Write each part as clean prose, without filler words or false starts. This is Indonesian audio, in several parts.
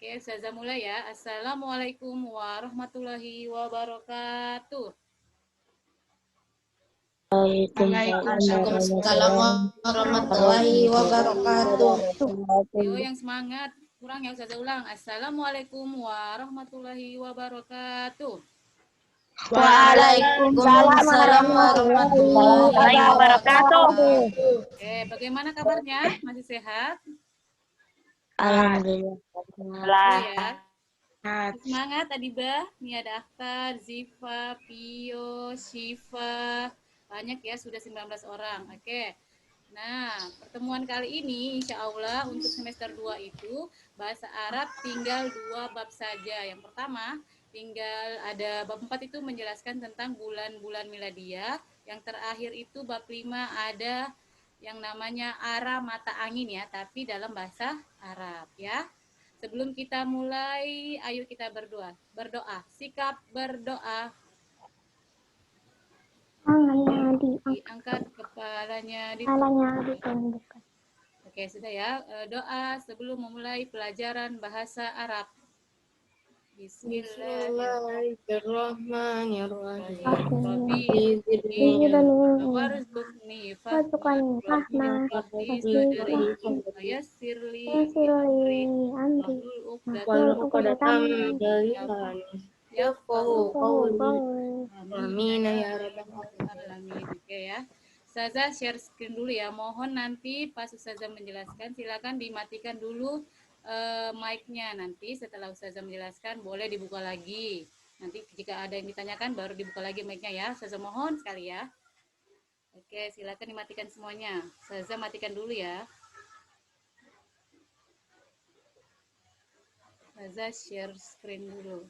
Oke, Ustazah mulai ya. Assalamualaikum warahmatullahi wabarakatuh. Waalaikumsalam warahmatullahi wabarakatuh. Yo, yang semangat. Kurang ya, Ustazah ulang. Assalamualaikum warahmatullahi wabarakatuh. Waalaikumsalam warahmatullahi wabarakatuh. Oke, bagaimana kabarnya? Masih sehat? Alhamdulillah. Ya. Semangat Adibah, Nia Daftar, Ziva, Pio, Shiva. Banyak ya, sudah 19 orang. Oke. Nah, pertemuan kali ini insya Allah untuk semester 2 itu bahasa Arab tinggal 2 bab saja. Yang pertama, tinggal ada bab 4 itu menjelaskan tentang bulan-bulan miladiah. Yang terakhir itu bab 5 ada yang namanya ara mata angin ya, tapi dalam bahasa Arab ya. Sebelum kita mulai, ayo kita berdoa. Berdoa, sikap berdoa. Diangkat kepalanya ditundukkan. Oke, sudah ya. Doa sebelum memulai pelajaran bahasa Arab. Bismillahirrahmanirrahim. Warzuqni fahma yassirli wahlul uqdatam yafqahu qawli. Amin ya rabbal alamin. Oke ya. Ustazah share screen dulu ya. Mohon nanti pas Ustazah menjelaskan silakan dimatikan dulu mic-nya. Nanti setelah Ustazah menjelaskan boleh dibuka lagi. Nanti jika ada yang ditanyakan baru dibuka lagi mic-nya ya. Ustazah mohon sekali ya. Oke, silakan dimatikan semuanya. Ustazah matikan dulu ya. Ustazah share screen dulu.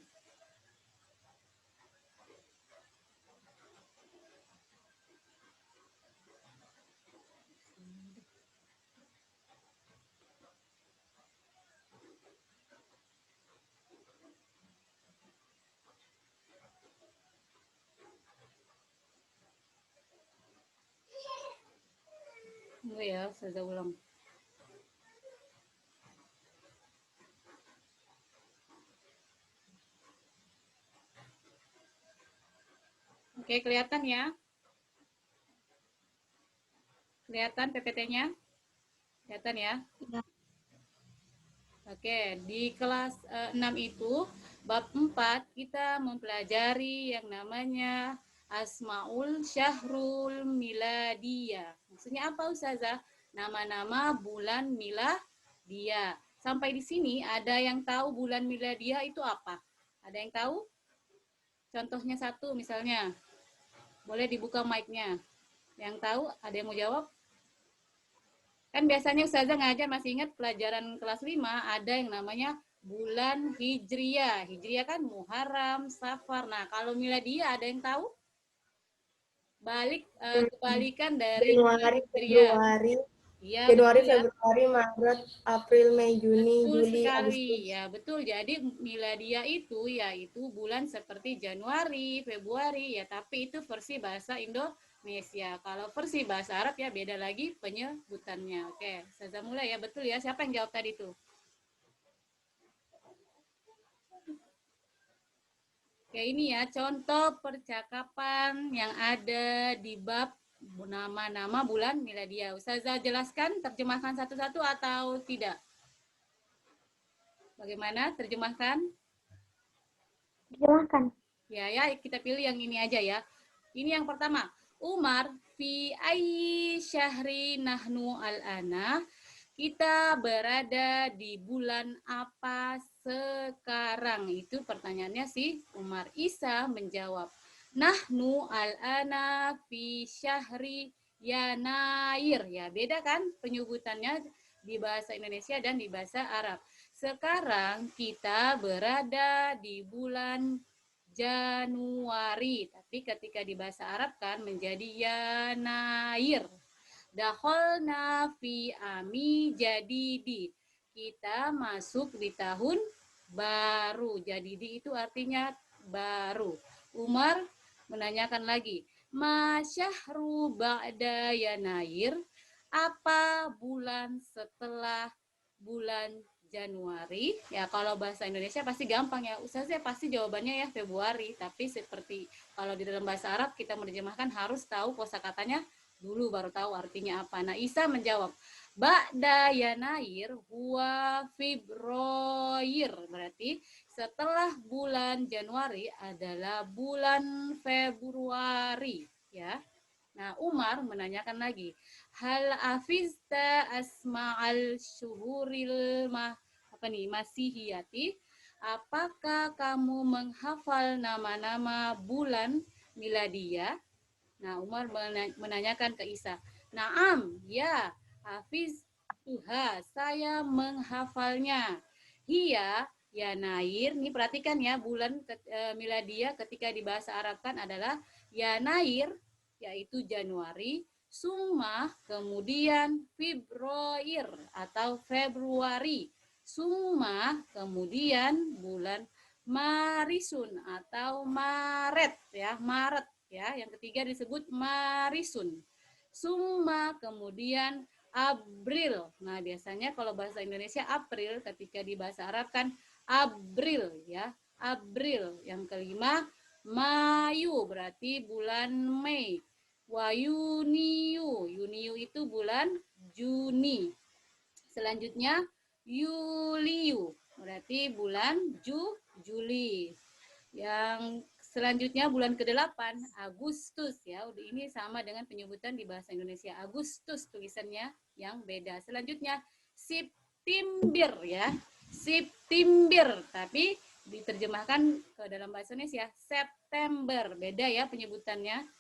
Tunggu ya, Ustazah ulang. Oke, kelihatan ya? Kelihatan PPT-nya? Kelihatan ya? Oke, di kelas 6 itu, bab 4, kita mempelajari yang namanya Asmaul Syahrul Miladiyah. Maksudnya apa, Ustazah? Nama-nama bulan miladiyah. Sampai di sini, ada yang tahu bulan miladiyah itu apa? Ada yang tahu? Contohnya satu misalnya. Boleh dibuka mic-nya. Yang tahu, ada yang mau jawab? Kan biasanya Ustazah ngajar masih ingat pelajaran kelas 5 ada yang namanya bulan Hijriyah. Hijriyah kan Muharram, Safar. Nah, kalau miladiyah ada yang tahu? Kebalikan dari Hijriyah. Iya, Januari, betul ya. Februari, Maret, April, Mei, Juni, Betul Juli, sekali. Agustus. Ya, betul. Jadi miladiyah itu yaitu bulan seperti Januari, Februari ya, tapi itu versi bahasa Indonesia. Kalau versi bahasa Arab ya beda lagi penyebutannya. Oke, saya mulai ya. Betul ya. Siapa yang jawab tadi tuh? Oke, ini ya contoh percakapan yang ada di bab nama-nama bulan miladiah. Ustazah jelaskan, terjemahkan satu-satu atau tidak? Bagaimana terjemahkan? Terjemahkan. Ya, kita pilih yang ini aja ya. Ini yang pertama. Umar, fi ayyi syahri nahnu al-ana. Kita berada di bulan apa sekarang? Itu pertanyaannya si Umar. Isa menjawab, nahnu al-ana fi syahri Yanair. Ya, beda kan penyebutannya di bahasa Indonesia dan di bahasa Arab. Sekarang kita berada di bulan Januari, tapi ketika di bahasa Arab kan menjadi Yanair. Dakhalna fi ami jadidi. Kita masuk di tahun baru. Jadidi itu artinya baru. Umar menanyakan lagi, ma syahru ba'da Yanair? Apa bulan setelah bulan Januari. Ya kalau bahasa Indonesia pasti gampang ya. Ustazah pasti jawabannya ya Februari. Tapi seperti kalau di dalam bahasa Arab kita menerjemahkan harus tahu kosakatanya dulu baru tahu artinya apa. Nah, Isa menjawab, Ba'da Yanair huwa Fibroir. Berarti setelah bulan Januari adalah bulan Februari, ya. Nah, Umar menanyakan lagi, hal afizta asma'al syuhuril masihiyati? Apakah kamu menghafal nama-nama bulan miladiyah? Nah, Umar menanyakan ke Isa, Naam, ya, Hafiz Tuha, saya menghafalnya. Hiya, ya Nair, ini perhatikan ya, bulan miladiyah ketika di bahasa Arab kan adalah ya Nair, yaitu Januari, Summa, kemudian Februari atau Februari, Summa, kemudian bulan Marisun atau Maret ya, Maret ya. Yang ketiga disebut Marisun. Summa, kemudian April. Nah, biasanya kalau bahasa Indonesia April, ketika di bahasa Arab kan April ya, April. Yang kelima Mayu, berarti bulan Mei. Wayuniu, Yuniu itu bulan Juni. Selanjutnya Yuliu, berarti bulan Juli. Yang selanjutnya bulan ke-8 Agustus ya. Ini sama dengan penyebutan di bahasa Indonesia. Agustus tulisannya yang beda. Selanjutnya September ya. September, tapi diterjemahkan ke dalam bahasa Indonesia September. Beda ya penyebutannya.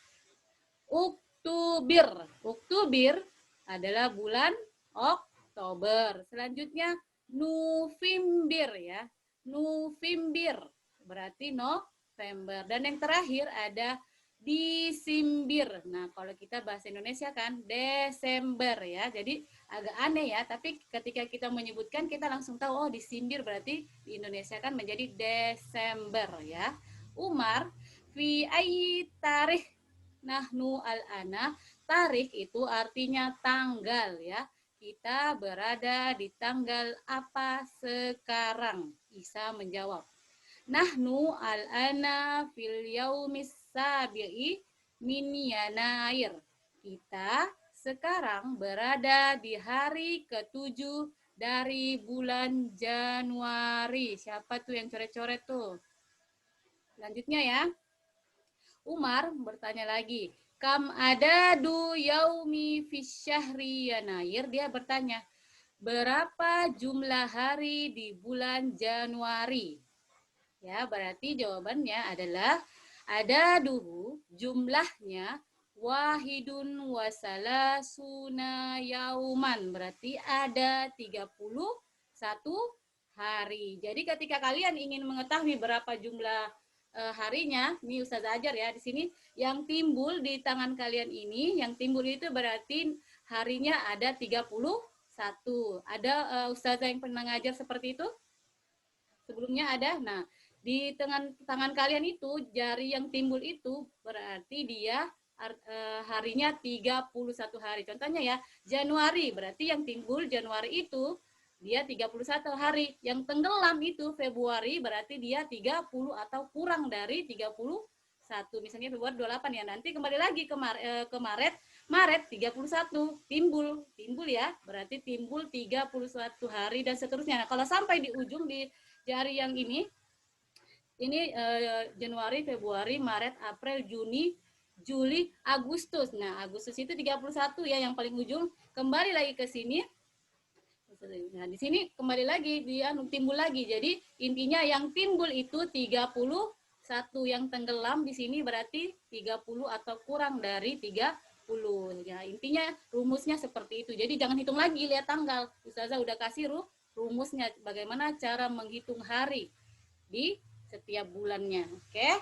Oktober. Oktober adalah bulan Oktober. Selanjutnya November ya. November berarti November. Dan yang terakhir ada Desember. Nah, kalau kita bahasa Indonesia kan Desember ya. Jadi agak aneh ya, tapi ketika kita menyebutkan kita langsung tahu oh Desember berarti di Indonesia kan menjadi Desember ya. Umar fi ayyi tarikh nahnu al-ana, tarikh itu artinya tanggal ya. Kita berada di tanggal apa sekarang? Isa menjawab, nahnu al-ana fil yaumis sabi'i min Yanair. Kita sekarang berada di hari ke-7 dari bulan Januari. Siapa tuh yang coret-coret tuh? Selanjutnya ya. Umar bertanya lagi, kam adadu yaumi fisyahri Yanair? Dia bertanya, berapa jumlah hari di bulan Januari? Ya, berarti jawabannya adalah adaduhu, jumlahnya wahidun wasalasuna yauman. Berarti ada 31 hari. Jadi ketika kalian ingin mengetahui berapa jumlah harinya, ini Ustazah ajar ya di sini, yang timbul di tangan kalian ini, yang timbul itu berarti harinya ada 31. Ada Ustazah yang pernah ngajar seperti itu? Sebelumnya ada. Nah, di tangan kalian itu, jari yang timbul itu berarti dia harinya 31 hari. Contohnya ya, Januari, berarti yang timbul Januari itu dia 31 hari. Yang tenggelam itu Februari, berarti dia 30 atau kurang dari 31. Misalnya Februari 28 ya. Nanti kembali lagi ke Maret, Maret 31 timbul ya. Berarti timbul 31 hari dan seterusnya. Nah, kalau sampai di ujung di jari yang ini Januari, Februari, Maret, April, Juni, Juli, Agustus. Nah, Agustus itu 31 ya yang paling ujung. Kembali lagi ke sini. Nah, di sini kembali lagi dia timbul lagi. Jadi intinya yang timbul itu 31, yang tenggelam di sini berarti 30 atau kurang dari 30. Ya, intinya rumusnya seperti itu. Jadi jangan hitung lagi lihat tanggal. Ustazah udah kasih rumusnya bagaimana cara menghitung hari di setiap bulannya. Oke.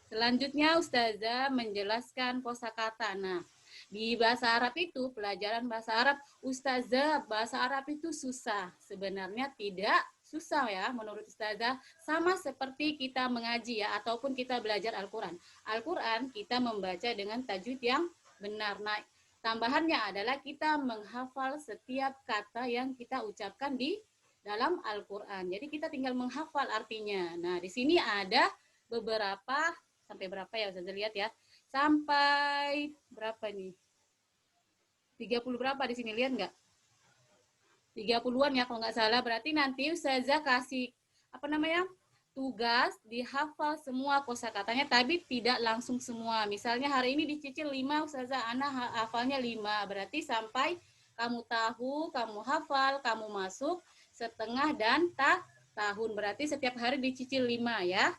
Selanjutnya Ustazah menjelaskan kosakata. Nah, di bahasa Arab itu, pelajaran bahasa Arab, Ustazah, bahasa Arab itu susah. Sebenarnya tidak susah ya, menurut Ustazah. Sama seperti kita mengaji ya, ataupun kita belajar Al-Quran. Al-Quran kita membaca dengan tajwid yang benar. Nah, tambahannya adalah kita menghafal setiap kata yang kita ucapkan di dalam Al-Qur'an. Jadi kita tinggal menghafal artinya. Nah, di sini ada beberapa, sampai berapa ya Ustazah lihat ya. Sampai berapa nih? 30 berapa di sini, lihat nggak? 30-an ya kalau nggak salah. Berarti nanti Ustazah kasih apa namanya? Tugas dihafal semua kosakatanya, tapi tidak langsung semua. Misalnya hari ini dicicil 5, Ustazah Ana hafalnya 5. Berarti sampai kamu tahu, kamu hafal, kamu masuk setengah dan tahun. Berarti setiap hari dicicil 5 ya.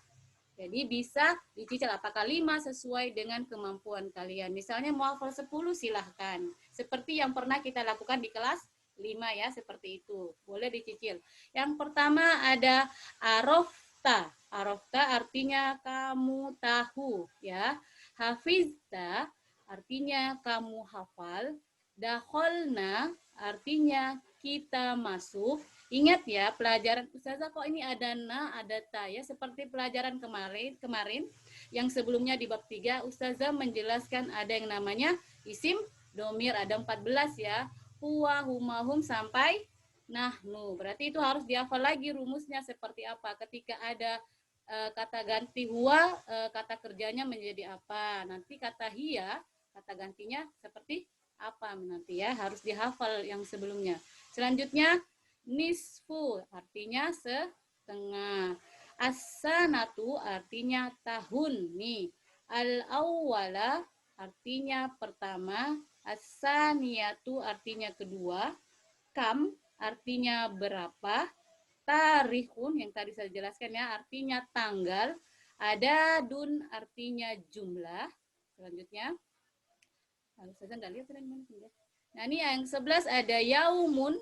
Jadi bisa dicicil apakah 5 sesuai dengan kemampuan kalian. Misalnya mau hafal 10 silahkan. Seperti yang pernah kita lakukan di kelas 5 ya, seperti itu. Boleh dicicil. Yang pertama ada arofta. Arofta artinya kamu tahu ya. Hafizta artinya kamu hafal. Dakholna artinya kita masuk. Ingat ya, pelajaran Ustazah kok ini ada na, ada ta ya, seperti pelajaran kemarin yang sebelumnya di bab 3 Ustazah menjelaskan ada yang namanya isim domir, ada 14 ya. Huwa, huma, hum sampai nahnu. Berarti itu harus dihafal lagi rumusnya seperti apa. Ketika ada kata ganti huwa, kata kerjanya menjadi apa. Nanti kata hiya, kata gantinya seperti apa nanti ya, harus dihafal yang sebelumnya. Selanjutnya nisfu artinya setengah. As-sanatu artinya tahun nih. Al-awwala artinya pertama. As-saniyatu artinya kedua. Kam artinya berapa. Tarikhun yang tadi saya jelaskan ya artinya tanggal. Adadun artinya jumlah. Selanjutnya saya nggak lihat mana. Nah ini yang 11 ada yaumun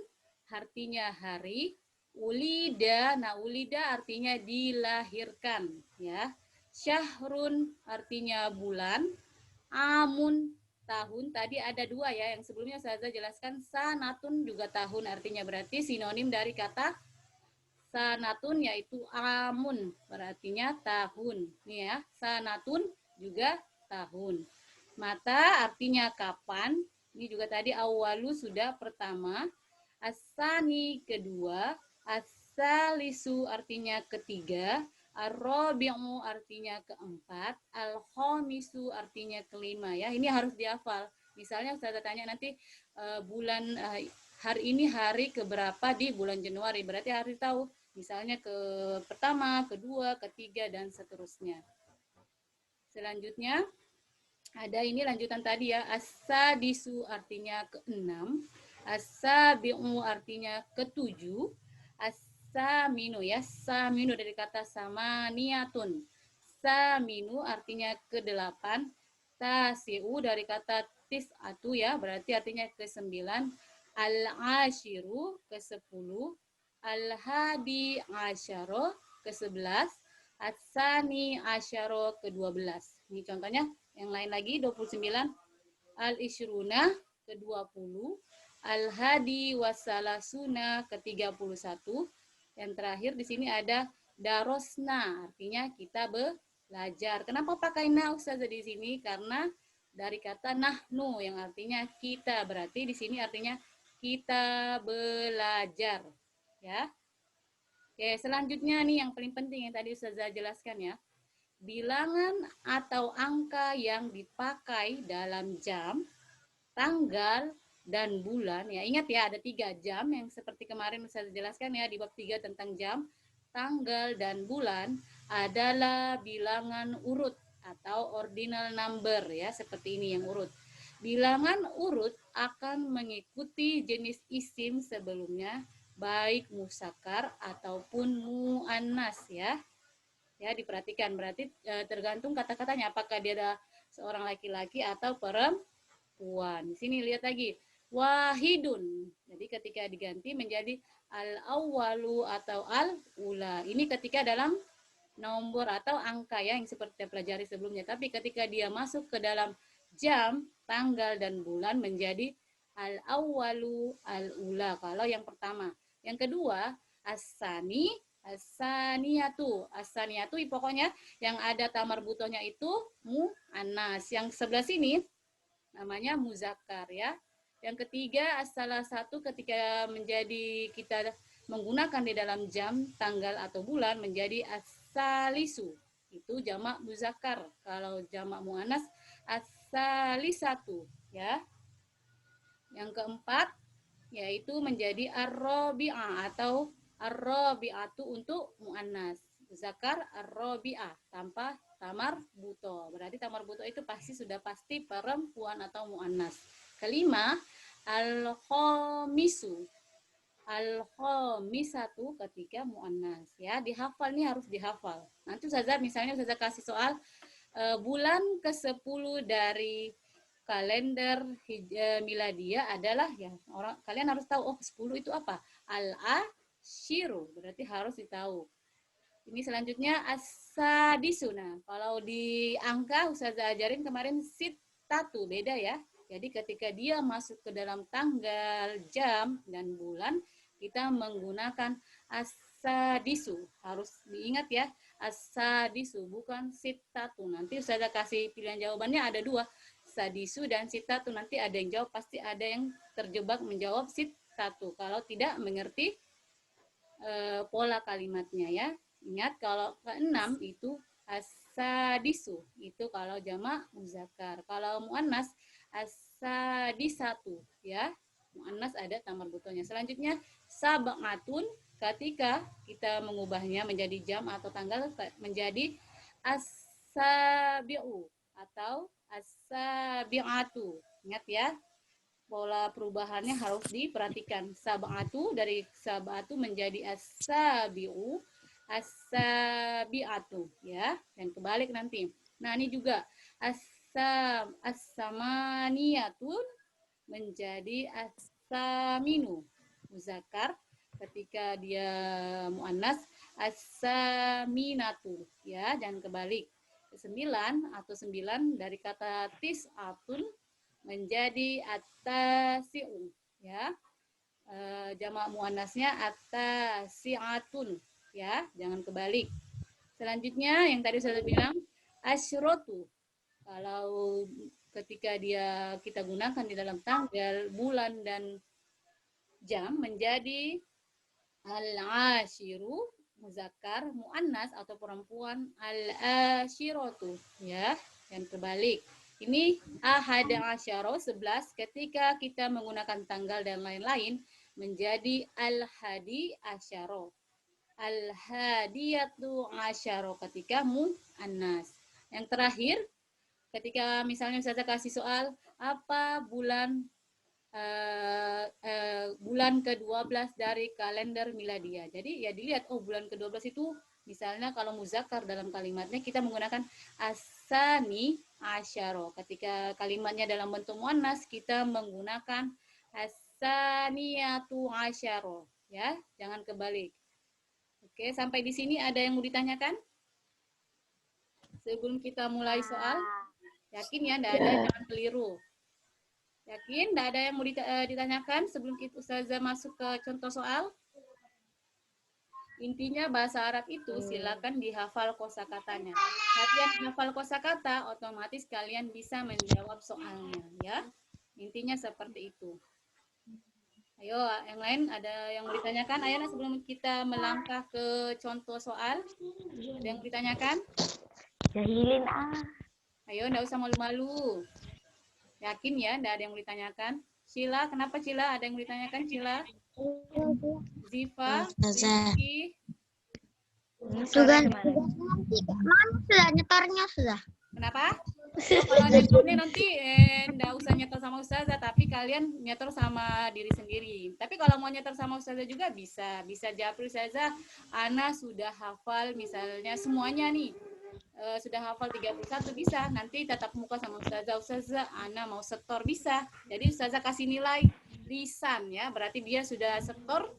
artinya hari. Ulida, nah ulida artinya dilahirkan ya. Syahrun artinya bulan. Amun tahun, tadi ada 2 ya, yang sebelumnya saya jelaskan. Sanatun juga tahun, artinya berarti sinonim dari kata sanatun yaitu amun, berartinya tahun. Nih ya, sanatun juga tahun. Mata artinya kapan. Ini juga tadi awalu sudah pertama. Asani kedua. Asalisu artinya ketiga. Ar-rabi'u artinya keempat. Al-khamisu artinya kelima ya. Ini harus dihafal. Misalnya Ustazah tanya nanti bulan hari ini hari keberapa di bulan Januari. Berarti harus tahu. Misalnya ke pertama, kedua, ketiga dan seterusnya. Selanjutnya ada ini lanjutan tadi ya. As-sadisu artinya ke-6. As-sabi'u artinya ke-7. As-saminu ya. Saminu dari kata samaniyatun. Saminu artinya ke-8. Tasi'u dari kata tis'atu ya. Berarti artinya ke-9. Al-ashiru ke-10. Al-hadi asyaro ke-11. As-sani asyaro ke-12. Ini contohnya. Yang lain lagi 29. Al-ishruna ke-20. Al-hadi wasalasuna ke-31. Yang terakhir di sini ada darosna, artinya kita belajar. Kenapa pakai na Ustazah di sini? Karena dari kata nahnu yang artinya kita. Berarti di sini artinya kita belajar. Ya. Oke, selanjutnya nih yang paling penting yang tadi Ustazah jelaskan ya. Bilangan atau angka yang dipakai dalam jam, tanggal, dan bulan. Ya, ingat ya ada 3 jam yang seperti kemarin Ustazah jelaskan ya di bab 3 tentang jam, tanggal, dan bulan adalah bilangan urut atau ordinal number ya, seperti ini yang urut. Bilangan urut akan mengikuti jenis isim sebelumnya baik musakkar ataupun muannas ya. Ya, diperhatikan berarti tergantung kata-katanya apakah dia ada seorang laki-laki atau perempuan. Di sini lihat lagi wahidun. Jadi ketika diganti menjadi al-awwalu atau al-ula. Ini ketika dalam nomor atau angka ya yang seperti kita pelajari sebelumnya. Tapi ketika dia masuk ke dalam jam, tanggal dan bulan menjadi al-awwalu al-ula kalau yang pertama. Yang kedua, as-sani, as-saniyatu. As-saniyatu pokoknya yang ada tamar butohnya itu mu'annas. Yang sebelah sini namanya muzakkar ya. Yang ketiga, salah satu ketika menjadi kita menggunakan di dalam jam, tanggal atau bulan menjadi as-salisu. Itu jamak muzakkar. Kalau jamak muannas as-salisatu, ya. Yang keempat yaitu menjadi ar-rabi'ah atau ar-rabi'atu untuk muannas. Muzakkar ar-rabi'ah tanpa tamar buto. Berarti tamar buto itu sudah pasti perempuan atau muannas. Kelima, al-khamisu. Al-khamisatu ketika muannas, ya. Dihafal, nih harus dihafal. Nanti Ustazah misalnya Ustazah kasih soal bulan ke-10 dari kalender miladia adalah, ya, kalian harus tahu, oh 10 itu apa? Al-ashiru, berarti harus ditahu. Ini selanjutnya as-sadisu. Nah, kalau di angka Ustazah ajarin kemarin sitatu, beda ya. Jadi ketika dia masuk ke dalam tanggal, jam, dan bulan, kita menggunakan as-sadisu. Harus diingat ya, as-sadisu bukan sitatu. Nanti Ustazah kasih pilihan jawabannya ada dua, sadisu dan sitatu. Nanti ada yang jawab, pasti ada yang terjebak menjawab sitatu kalau tidak mengerti pola kalimatnya, ya. Ingat kalau ke-6 itu as-sadisu, itu kalau jamak muzakkar. Kalau muannas as-sadisatu, ya. Muannas ada tamar butonya. Selanjutnya sab'atun, ketika kita mengubahnya menjadi jam atau tanggal menjadi as-sabi'u atau as-sabi'atu. Ingat ya, pola perubahannya harus diperhatikan. Sab'atu, dari sab'atu menjadi as-sabi'u, as-sabi'atu, ya. Dan kebalik nanti. Nah, ini juga as-samaniyatun menjadi as-saminu. Muzakkar ketika dia muannas as-saminatu, ya, dan kebalik. 9 atau 9 dari kata tis'atun menjadi at-tasi'u, ya. Jamak muannasnya at-tasi'atun, ya, jangan kebalik. Selanjutnya yang tadi saya bilang asyratu. Kalau ketika kita gunakan di dalam tanggal, bulan, dan jam menjadi al-ashiru, muzakkar, muannas atau perempuan al-ashiratu, ya, dan kebalik. Ini ahada asyara, 11, ketika kita menggunakan tanggal dan lain-lain menjadi al-hadi asyara. Al-hadiyatu asyara ketika muannas. Yang terakhir, ketika misalnya saya kasih soal apa bulan bulan ke-12 dari kalender miladia. Jadi ya dilihat, oh bulan ke-12 itu misalnya kalau muzakkar dalam kalimatnya kita menggunakan asani asyaro. Ketika kalimatnya dalam bentuk muannas kita menggunakan asaniyatu asyaro, ya, jangan kebalik. Oke, sampai di sini ada yang mau ditanyakan? Sebelum kita mulai soal, yakin ya, enggak ada, jangan keliru. Yakin? Tidak ada yang mau ditanyakan sebelum kita Ustazah masuk ke contoh soal? Intinya bahasa Arab itu silakan dihafal kosakatanya. Kalian hafal kosakata, otomatis kalian bisa menjawab soalnya, ya. Intinya seperti itu. Ayo, yang lain ada yang mau ditanyakan? Ayo, sebelum kita melangkah ke contoh soal, ada yang mau ditanyakan? Jahilin Ayo, enggak usah malu-malu. Yakin ya, enggak ada yang mau ditanyakan? Cila, kenapa Cila? Ada yang mau ditanyakan, Cila? Ziva, Rizky. Sudah nanti mana sudah nyetornya sudah. Kenapa? Oh, kalau nyetornya nanti enggak usah nyetor sama Ustazah, tapi kalian nyetor sama diri sendiri. Tapi kalau mau nyetor sama Ustazah juga bisa. Bisa japri Ustazah, Ana sudah hafal misalnya semuanya nih. Sudah hafal 31 bisa. Nanti tatap muka sama Ustazah, Ana mau setor bisa. Jadi Ustazah kasih nilai lisan, ya. Berarti dia sudah setor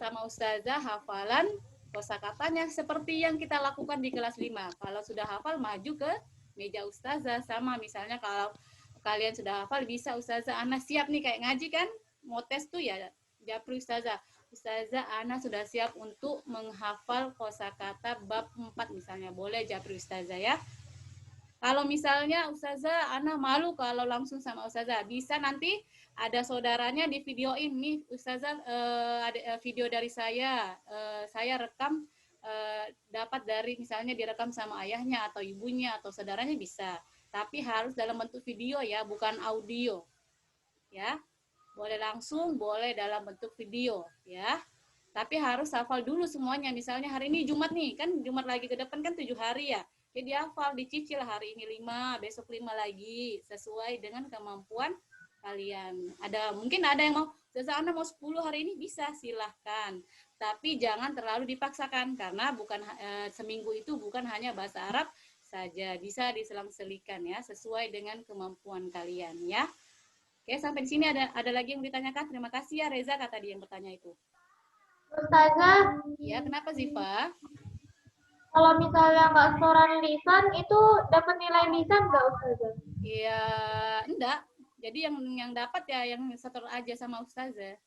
sama Ustazah hafalan kosakatanya seperti yang kita lakukan di kelas 5. Kalau sudah hafal maju ke meja Ustazah, sama misalnya kalau kalian sudah hafal bisa Ustazah, Ana siap nih kayak ngaji kan, mau tes tuh ya, japri Ustazah, Ana sudah siap untuk menghafal kosakata bab 4 misalnya, boleh japri Ustazah, ya. Kalau misalnya Ustazah, Ana malu kalau langsung sama Ustazah. Bisa nanti ada saudaranya di videoin nih, Ustazah ada video dari saya rekam dapat dari misalnya direkam sama ayahnya atau ibunya atau saudaranya bisa. Tapi harus dalam bentuk video ya, bukan audio. Ya. Boleh langsung, boleh dalam bentuk video ya. Tapi harus hafal dulu semuanya. Misalnya hari ini Jumat nih, kan Jumat lagi ke depan kan 7 hari ya. Jadi hafal, dicicil hari ini 5, besok 5 lagi. Sesuai dengan kemampuan kalian. Mungkin ada yang mau, Anda mau 10 hari ini bisa, silahkan. Tapi jangan terlalu dipaksakan, karena bukan seminggu itu bukan hanya bahasa Arab saja. Bisa diselang-selikan ya, sesuai dengan kemampuan kalian ya. Oke, sampai di sini ada lagi yang ditanyakan. Terima kasih ya Reza, kata dia yang bertanya itu. Ustazah, Ya, kenapa Ziva? kalau misalnya nggak setoran lisan, itu dapat nilai lisan nggak Ustazah? Ya, enggak. Jadi yang dapat ya yang setor aja sama Ustazah.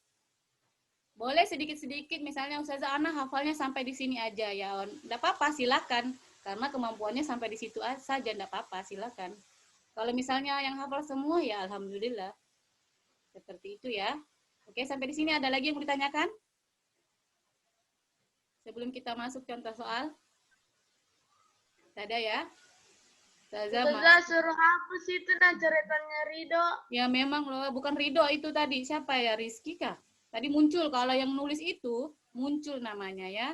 Boleh sedikit-sedikit, misalnya Ustazah Ana hafalnya sampai di sini aja ya. Enggak apa-apa, silakan. Karena kemampuannya sampai di situ saja, enggak apa-apa, silakan. Kalau misalnya yang hafal semua ya alhamdulillah. Seperti itu ya. Oke, sampai di sini ada lagi yang mau ditanyakan? Sebelum kita masuk contoh soal. Ada ya? Ustazah suruh hapus itu nah ceritanya Rido. Ya memang loh, bukan Rido itu tadi. Siapa ya? Rizky kah? Tadi muncul, kalau yang nulis itu muncul namanya ya.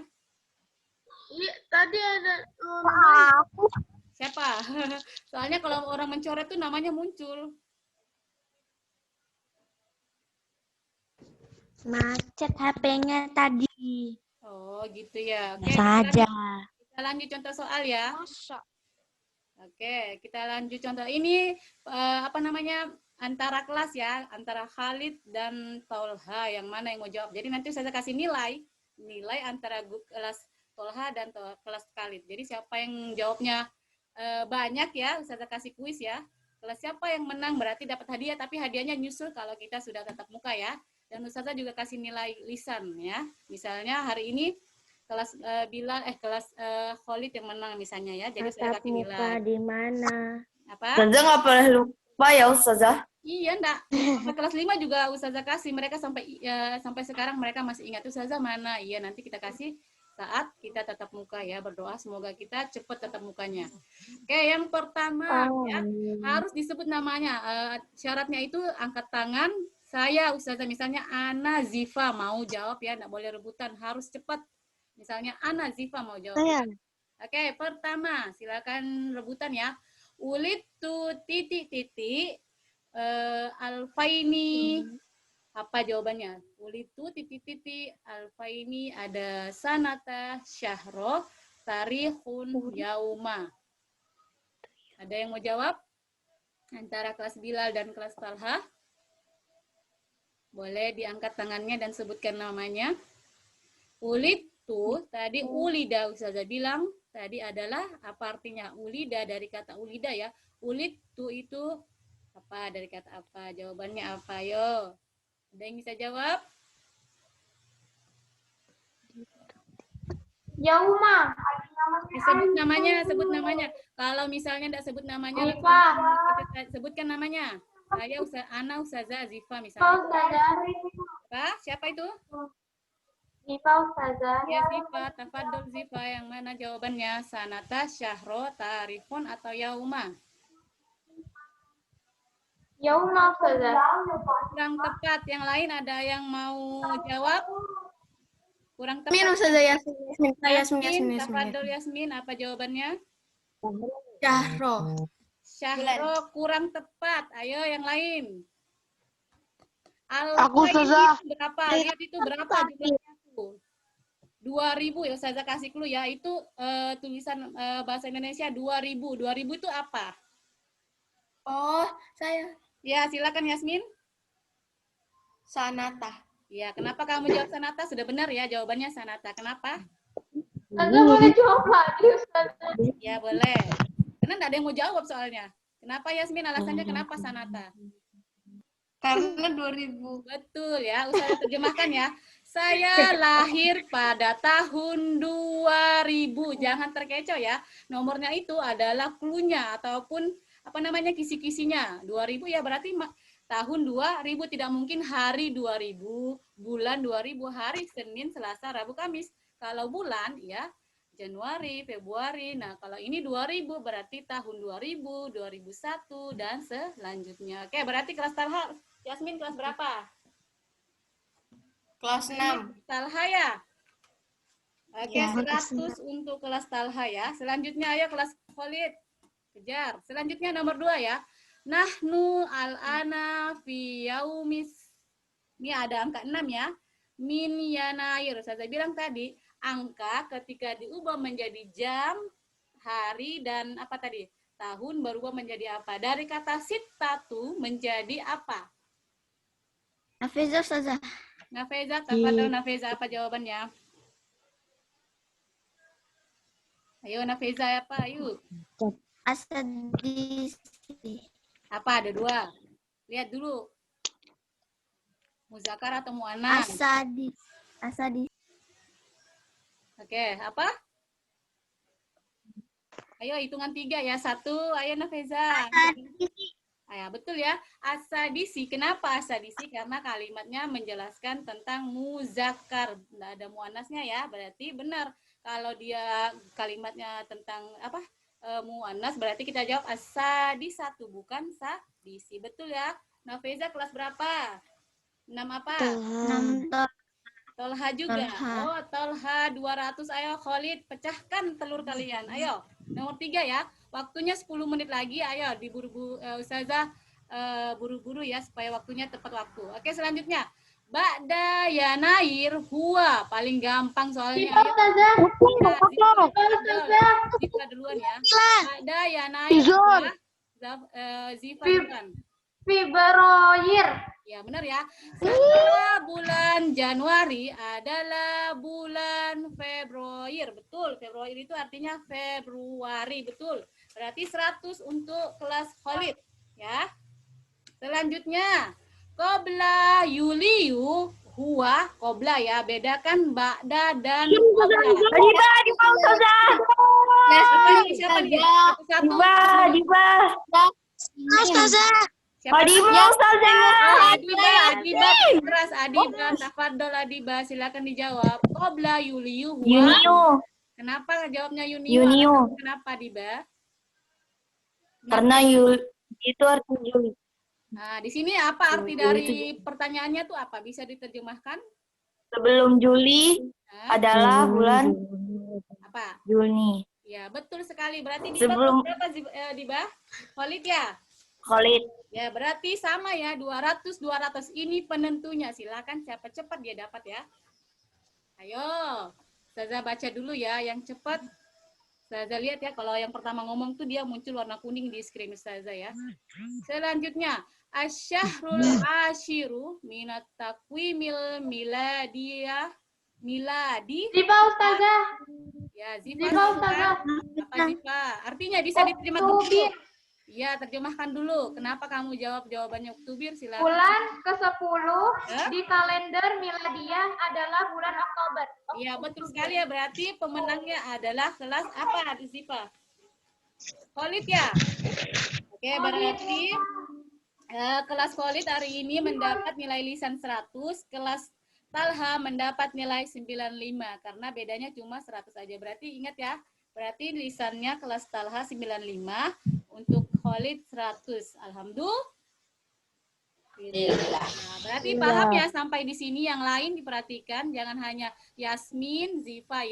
Iya, tadi ada Aku Siapa? Soalnya kalau orang mencoret tuh namanya muncul. macet HP-nya tadi. Oh gitu ya. Oke, Saja. kita lanjut contoh soal ya. Masa? Oke, kita lanjut contoh. Ini apa namanya, antara kelas ya, antara Khalid dan Tolha, yang mana yang mau jawab. Jadi nanti saya kasih nilai antara kelas Tolha dan kelas Khalid. Jadi siapa yang jawabnya banyak ya, saya kasih kuis ya. Kelas siapa yang menang berarti dapat hadiah, tapi hadiahnya nyusul kalau kita sudah tatap muka ya. Dan Ustazah juga kasih nilai lisan ya. Misalnya hari ini kelas kelas Khalid yang menang misalnya ya. Jadi saya kasih nilai. Di mana? Apa? Ustazah nggak boleh lupa ya Ustazah. Iya, enggak. Sampai kelas 5 juga Ustazah kasih. Mereka sampai sekarang mereka masih ingat Ustazah mana. Iya, nanti kita kasih saat kita tatap muka ya. Berdoa semoga kita cepat tatap mukanya. Oke, yang pertama ya, harus disebut namanya. Syaratnya itu angkat tangan. Saya Ustazah, misalnya Ana Ziva mau jawab ya, enggak boleh rebutan, harus cepat. Misalnya Ana Ziva mau jawab. Ya. Oke, pertama silakan rebutan ya. Ulitu titik-titik Alfaini. Apa jawabannya? Ulitu titik-titik Alfaini, ada sanata syahro tarihun yauma. Ada yang mau jawab? Antara kelas Bilal dan kelas Talha? Boleh diangkat tangannya dan sebutkan namanya. Ulitu, tadi ulida Ustazah bilang, tadi adalah apa artinya? Ulida dari kata ulida ya. Ulitu itu apa, dari kata apa? Jawabannya apa? Yo. Ada yang bisa jawab? Yauma. Sebut namanya. Kalau misalnya enggak sebut namanya, sebutkan namanya. Saya Ana Ustazah Ziva misalnya. Apa? Siapa itu? Ziva Ustazah. Ya Ziva, tafadhol Ziva, yang mana jawabannya? Sanata, syahro, tarifun atau yauma? Yauma Ustazah. Kurang tepat. Yang lain ada yang mau jawab? Kurang tepat. Yasmin Ustazah, Yasmin. Tafadhol Yasmin, apa jawabannya? Syahro. Syahro, kurang tepat. Ayo yang lain. Aku Ustazah. Berapa? Lihat itu berapa jumlahnya tuh. 2000 ya, Ustazah kasih clue ya. Itu tulisan bahasa Indonesia 2000. 2000 itu apa? Oh, saya. Ya, silakan Yasmin. Sanata. Ya, kenapa kamu jawab sanata? Sudah benar ya jawabannya sanata. Kenapa? Ustazah boleh jawab lagi Ustazah. Ya, boleh. Karena enggak ada yang mau jawab soalnya. Kenapa Yasmin? Alasannya kenapa sanata? Karena 2000. Betul ya, Ustazah terjemahkan ya. Saya lahir pada tahun 2000. Jangan terkecoh ya. Nomornya itu adalah clue-nya ataupun apa namanya kisi-kisinya. 2000 ya berarti tahun 2000, tidak mungkin hari 2000, bulan 2000, hari Senin, Selasa, Rabu, Kamis. Kalau bulan ya Januari, Februari. Nah, kalau ini 2000 berarti tahun 2000, 2001 dan selanjutnya. Oke, berarti kelas Talha, Yasmin kelas berapa? Kelas 6. Talha ya? Oke, Ya. 100 untuk kelas Talha ya. Selanjutnya ayo kelas Khalid. Kejar. Selanjutnya nomor 2 ya. Nahnu al-ana fi yaumis. Ini ada angka 6 ya. Min yanair. Saya bilang tadi, angka ketika diubah menjadi jam, hari, dan apa tadi? Tahun berubah menjadi apa? Dari kata sitatu menjadi apa? Hafizah Ustazah. Nafeza, tafadhol Nafeza, apa jawabannya? Ayo Nafeza apa? Ayo. Asadisi. Apa? Ada 2. Lihat dulu. Muzakkar atau muannas? Asadi. Oke, apa? Ayo hitungan 3 ya. 1, ayo Nafeza. Ya, betul ya. Asadisi. Kenapa asadisi? Karena kalimatnya menjelaskan tentang muzakkar. Nggak ada muannasnya ya. Berarti benar. Kalau dia kalimatnya tentang apa? Muannas, berarti kita jawab asadisatu, bukan sadisi. Betul ya. Nafeza kelas berapa? 6 apa? 6 Tolha juga. Tolha. Oh, Tolha 200. Ayo Khalid, pecahkan telur kalian. Ayo. Nomor 3 ya. Waktunya 10 menit lagi. Ayo diburu-buru Ustazah buru-buru ya supaya waktunya tepat waktu. Oke, selanjutnya. Ba'da yanair huwa. Paling gampang soalnya. Siapa Ustazah? Zifa duluan ya. Ba'da yanair huwa. Zifa duluan. Februari. Ya, benar ya. Setelah bulan Januari adalah bulan Februari. Betul, Februari itu artinya Februari, betul. Berarti 100 untuk kelas Khalid, ya. Selanjutnya, qabla yuliyu huwa, qabla ya, bedakan ba'da dan qabla. Siapa nih? Satu-satu. Siapa? Adiba, keras Adiba, tafadhol Adiba, silakan dijawab. Qabla yuliyu huwa. Kenapa jawabnya Yuniu? Kenapa Adiba? Karena Yuli itu artinya Juli. Nah, di sini apa arti dari pertanyaannya tuh apa? Bisa diterjemahkan? Sebelum Juli Hah? adalah bulan Apa? Juni. Ya, betul sekali. Berarti Diba Sebelum- berapa Diba? Khalid ya? Khalid. Ya, berarti sama ya, 200 ini penentunya. Silakan siapa cepat dia dapat ya. Ayo, Ustazah baca dulu ya yang cepat. Ustazah lihat ya, kalau yang pertama ngomong tuh dia muncul warna kuning di screen Ustazah ya. Selanjutnya, asyahrul ashiru minat takwimil miladiyah miladi. Zifa Ustazah. Ya, Zifa Zifa. Ustazah. Apa Zifa? Artinya bisa diterima dulu. Oktobir. Ya, terjemahkan dulu. Kenapa kamu jawab jawabannya Oktobir? Silakan. Bulan ke-10 Hah? di kalender miladiah adalah bulan Oktober. Iya, betul sekali ya. Berarti pemenangnya adalah kelas apa, Zifa? Khalid ya? Oke, berarti kelas Khalid hari ini mendapat nilai lisan 100, kelas Talha mendapat nilai 95 karena bedanya cuma 100 aja. Berarti ingat ya, berarti lisannya kelas Talha 95, untuk Khalid 100. Alhamdulillah. Nah, berarti paham ya sampai di sini. Yang lain diperhatikan, jangan hanya Yasmin, Zifa,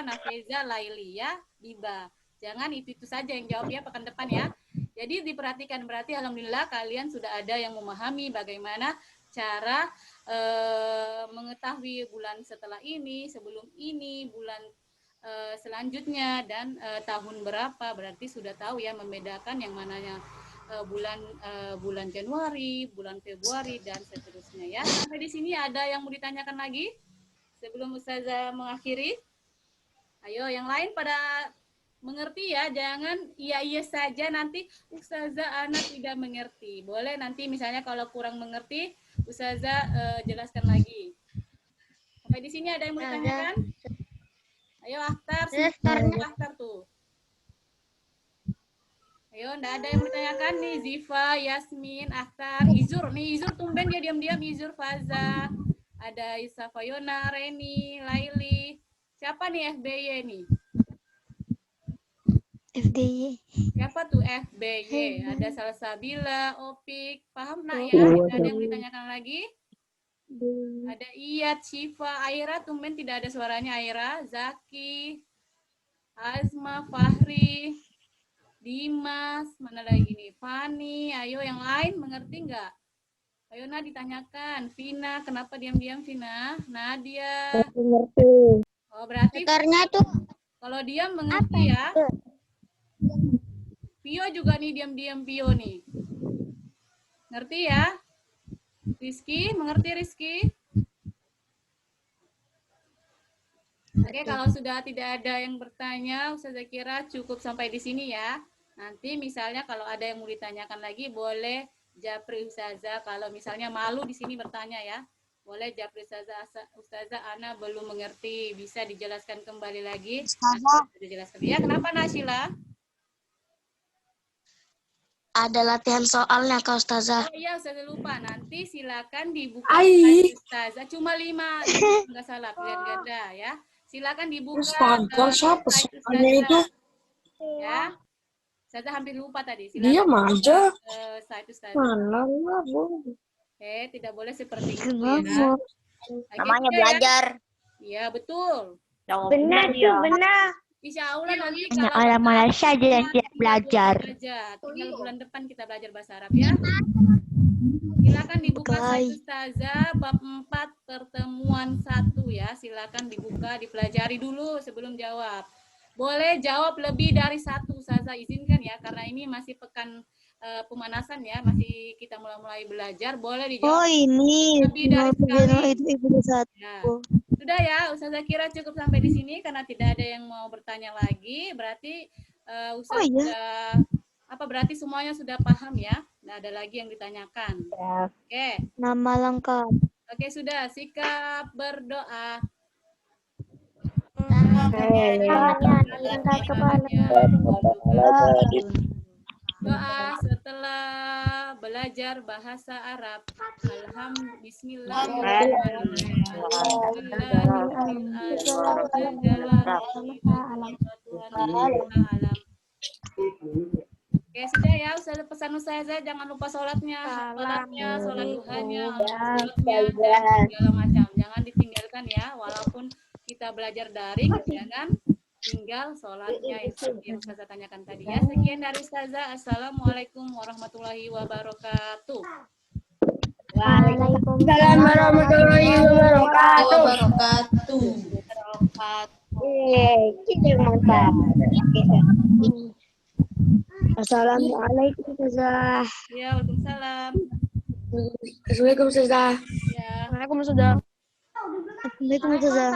Nafeza, Lailia, Diba. Jangan itu saja yang jawab ya pekan depan ya. Jadi diperhatikan, berarti alhamdulillah kalian sudah ada yang memahami bagaimana cara mengetahui bulan setelah ini, sebelum ini, bulan selanjutnya, dan tahun berapa. Berarti sudah tahu ya membedakan yang mananya bulan Januari, bulan Februari, dan seterusnya ya. Sampai di sini ada yang mau ditanyakan lagi sebelum Ustazah mengakhiri? Ayo, yang lain pada mengerti ya, jangan iya saja nanti Ustazah anak tidak mengerti. Boleh nanti misalnya kalau kurang mengerti Ustazah jelaskan lagi. Sampai di sini ada yang mau ditanyakan? Ayo Akhtar, Akhtar tuh. Ayo, enggak ada yang bertanyakan nih. Ziva, Yasmin, Akhtar, Izur. Nih Izur tumben dia diam-diam. Izur, Faza. Ada Isa Fayona, Reni, Laili. Siapa nih FBY nih? FDY. Siapa tuh FBY? Ada Salsabila, Opik. Paham nak ya? Tidak ada yang ditanyakan lagi? Ada Iyat, Syifa, Aira. Tumben tidak ada suaranya Aira. Zaki, Azma, Fahri, Dimas, mana lagi nih? Fani, ayo yang lain mengerti nggak? Ayo Nah ditanyakan. Vina, kenapa diam-diam Vina? Nadia. Ngerti. Oh berarti Sekarnya tuh kalau diam mengerti ya. Pio juga nih diam-diam Pio nih. Ngerti ya? Rizky, mengerti Rizky? Oke, kalau sudah tidak ada yang bertanya, saya kira cukup sampai di sini ya. Nanti misalnya kalau ada yang mau ditanyakan lagi, boleh Japri Ustazah. Kalau misalnya malu di sini bertanya ya, boleh Japri Ustazah, Ana belum mengerti, bisa dijelaskan kembali lagi. Dijelaskan. Ya, kenapa Nasila? ada latihan soalnya Kak Ustazah. Oh iya, Ustazah lupa. Nanti silakan dibuka slide Ustazah. Cuma 5, enggak salah, pilihan ganda ya. Silakan dibuka slide Ustazah. Ya. Ustazah hampir lupa tadi. Silakan Diam aja. Slide Ustazah. Mana lah, Bu. Oke, tidak boleh seperti itu ya. Namanya belajar. Iya, betul. Benar tuh, benar. Insya Allah nanti Hanya kalau orang Malaysia aja yang tidak belajar. Tinggal bulan depan kita belajar bahasa Arab ya. Silakan dibuka slide Ustazah bab 4 pertemuan 1 ya. Silakan dibuka, dipelajari dulu sebelum jawab. Boleh jawab lebih dari 1 Ustazah, izinkan ya, karena ini masih pekan pemanasan ya, masih kita mulai belajar. Boleh dijawab ini lebih dari sekali. Ibu satu. Ya. Sudah ya, Ustazah kira cukup sampai di sini karena tidak ada yang mau bertanya lagi. Berarti Ustazah sudah berarti semuanya sudah paham ya? Nggak ada lagi yang ditanyakan. Oke. Nama lengkap. Oke, sudah. Sikap berdoa. Doa setelah belajar bahasa Arab. Oke, sudah ya. Ustazah pesan Ustazah jangan lupa sholatnya, sholat duhanya, dan segala macam. Jangan ditinggalkan ya, walaupun kita belajar daring, jangan tinggal sholatnya yang Ustazah tanyakan tadi ya. Sekian dari Ustazah. Assalamualaikum warahmatullahi wabarakatuh. Waalaikumsalam warahmatullahi wabarakatuh. Mantap. Assalamualaikum Ustazah. Ya, waalaikumsalam. Assalamualaikum Ustazah. Ya. Waalaikumsalam. Waalaikumsalam. Waalaikumsalam.